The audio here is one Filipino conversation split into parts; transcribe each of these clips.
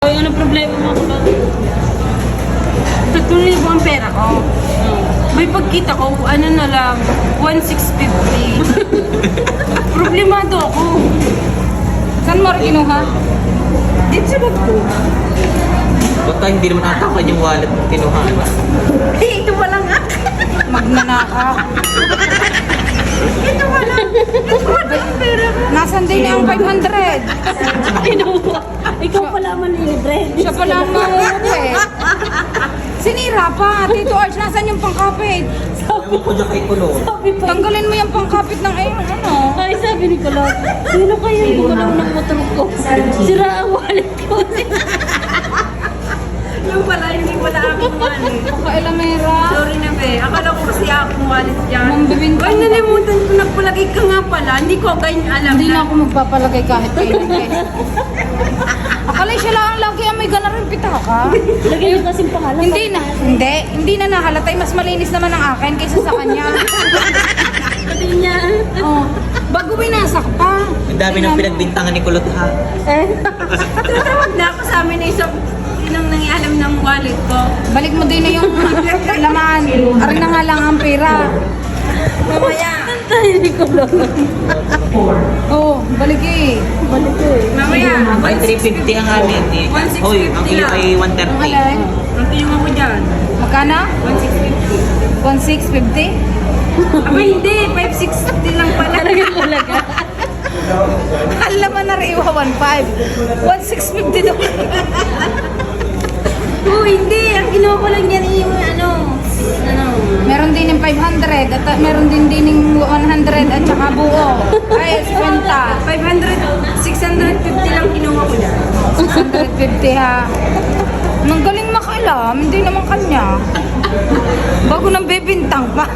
Ay, ano problema mo ako ba? 3,000 ang pera ko. May pagkita ko, ano na lang, 1,650. Problemado ako. Saan mo rin kinuha? Dito sa bag ko. Baka hindi naman atakan yung wallet mo kinuha. Eh, ito wala nga. Magnanakaw. Ito wala. Ito wala ang pera ko. Nasaan din ang 500? Kinuha. Ikaw pala manilibre. Siya pala ang mangungupit. Sinira pa. Tito Arch, nasaan yung pangkapit? Ewan ko dyan kay Kulong. Sabi pa. Tanggalin mo yung pangkapit ng ano. Ay, sabi ni Kulot, sino kayo yung gulaw ng motor ko? Sira ang wallet ko. Yung pala, hindi pala aking wallet. Kailamera. Sorry na be. Akala ko kasi akong wallet yan. Mambibintang Ay, nalimutan ko. Nagpalagay ka nga pala. Hindi ko ganyan alam Hindi na ako magpapalagay kahit kailan. Akala siya lang lagi ang may gana rin pitaka. Lagay yung kasing pangalan. Hindi na nahalatay. Mas malinis naman ang akin kaysa sa kanya. Sabi niya. Oh, bago winasak pa. Ang dami ng pinagbintangan ni Kulot ha. Tatawag na ako sa amin na isang sinong nangialam ng wallet ko. Balik mo din na yung laman. Arin na nga lang ang pera. Mamaya. Tayo ni Kulot. Oh, balik eh. Balik ko eh. Mamaya. Ay, 350 ang amin eh. 1,650 Hoy, ang iyo lang. ay 130. Alay. Ang kinuha ko dyan. Magkano? 1,650. 1,650? Aba hindi, 5,650 lang pala. Talaga. Alam mo na rin iwa 1,500. 1,650 daw. Oo, hindi. Ang kinuha ko lang yan yung Meron din yung 500 at meron din yung 100 at saka buo. Ay, 50. 650 lang kinuha ko dyan. 650 ha. Nang galing makaalam, hindi naman kanya. Bago nang bebintang pa.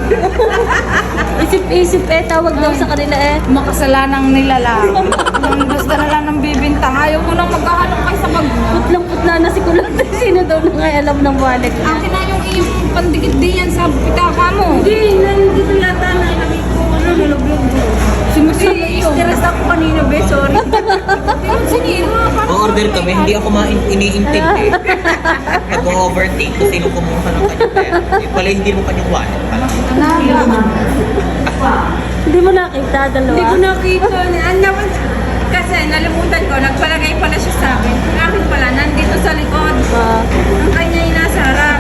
Isip-isip eh, tawag daw sa kanila eh. Makasalanang nila lang. Basta na lang ng bibintang. Ayaw ko nang maghahanap kayo sa bag mo. Putlang-putla na si Kulot. Sino daw na nga alam ng wallet niya? Akin na yung iyong pandikit din yan sa pitaka mo. Hindi, nandito yata na ilagay ko. Nalulog-log ko. Simusala iyo. Stress ako kanina, be. Sorry. Pero sinira. O-order kami, hindi ako iniintindi. Nag-overthink kung sino kumuha ng kanyang pera. Eh, pala hindi mo kanyang wallet pala. Hindi mo nakita, dalawa. Hindi ko nakita. Kasi nalimutan ko, nagpalagay pala siya sa akin. Ang akin pala, nandito sa likod. Ang kanya yung nasa harap.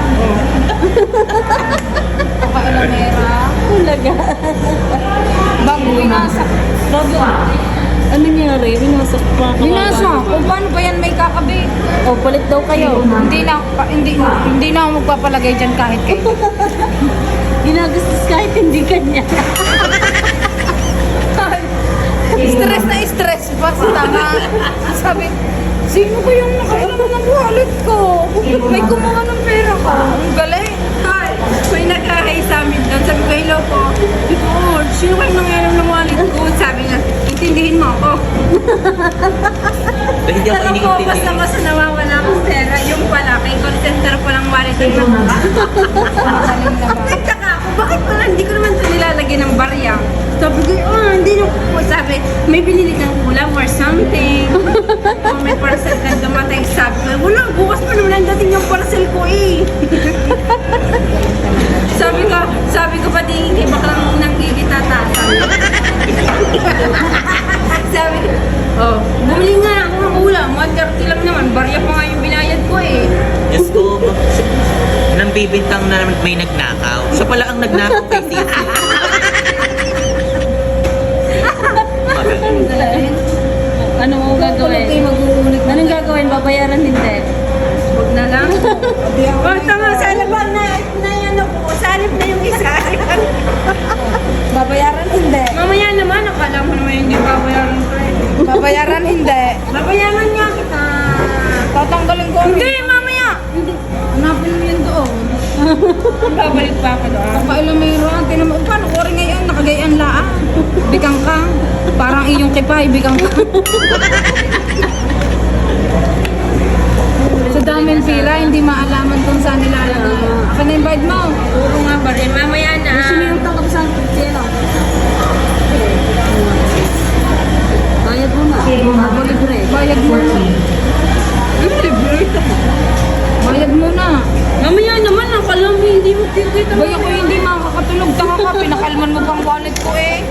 Pakailamera. Talaga. Bago winasak. Bago. Ano nangyari? Winasak pa. Winasak. O paano ba yan may kakabit? O, palit daw kayo. Hindi na ako magpapalagay dyan kahit kayo. Ginagastos kahit hindi kanya. Stress pa sa tanga. Sabi, sino ba yung nakailan ng wallet ko? May kumuha ng pera ko. Ang galing. Hi! May nagkahay sa amin doon. Sabi ko, hello po. Dito, sino kayo nangyayang ng wallet ko? Sabi niya, intindihin mo ako. Dahil hindi ako Alam ko, iniintindi. basta nawawala akong pera. Yung pala, kay call center ko lang wallet yung nakuha. Magaling naman. Nagtaka ako, bakit pala hindi ko naman ito nilalagay ng barya? Sabi ko, hindi na po. Sabi, may binili kang kulang or something. O may parcel ka dumatay. Sabi ko, wala, bukas pa naman ang dating yung parcel ko eh. sabi ko pati hindi baklang nang gigitatasan. Sabi ko, oh, bumili nga ako ng ulam. 130 lang naman. Barya pa nga yung binayad ko eh. Diyos ko, nang bibintang na naman may nagnakaw. Siya pala ang nagnakaw kay Titi. Ano mo gagawin? Anong gagawin? Babayaran hindi. Huwag na lang. Oh, tama. Sana ba na yan ako? Salip na yung isa. Babayaran hindi. Mamaya naman, akala mo naman hindi babayaran ko eh. Babayaran hindi. Babayaran niya kita. Tatanggalin ko. Hindi, mamaya. Hanapin mo yun doon. Babalik pa ako doon. Pakailamera. Tinamo. Paano ko rin ngayon? Nakagayaan laan. Bikang ka. Parang iyong kipay. Bikang ka. Sa daming pira, hindi maalaman kung saan nilalagay. Ako na yung bayad mo. Puro nga ba rin. Mamaya na. Sino yung tangkap sa sino? Bayad mo na. Libre. Bayad mo. Hindi Bayad mo na. Mamaya naman, akala mo hindi mo kikita. Bay ako hindi makakatulog. Taka ka, pinakalman mo pang wallet ko eh.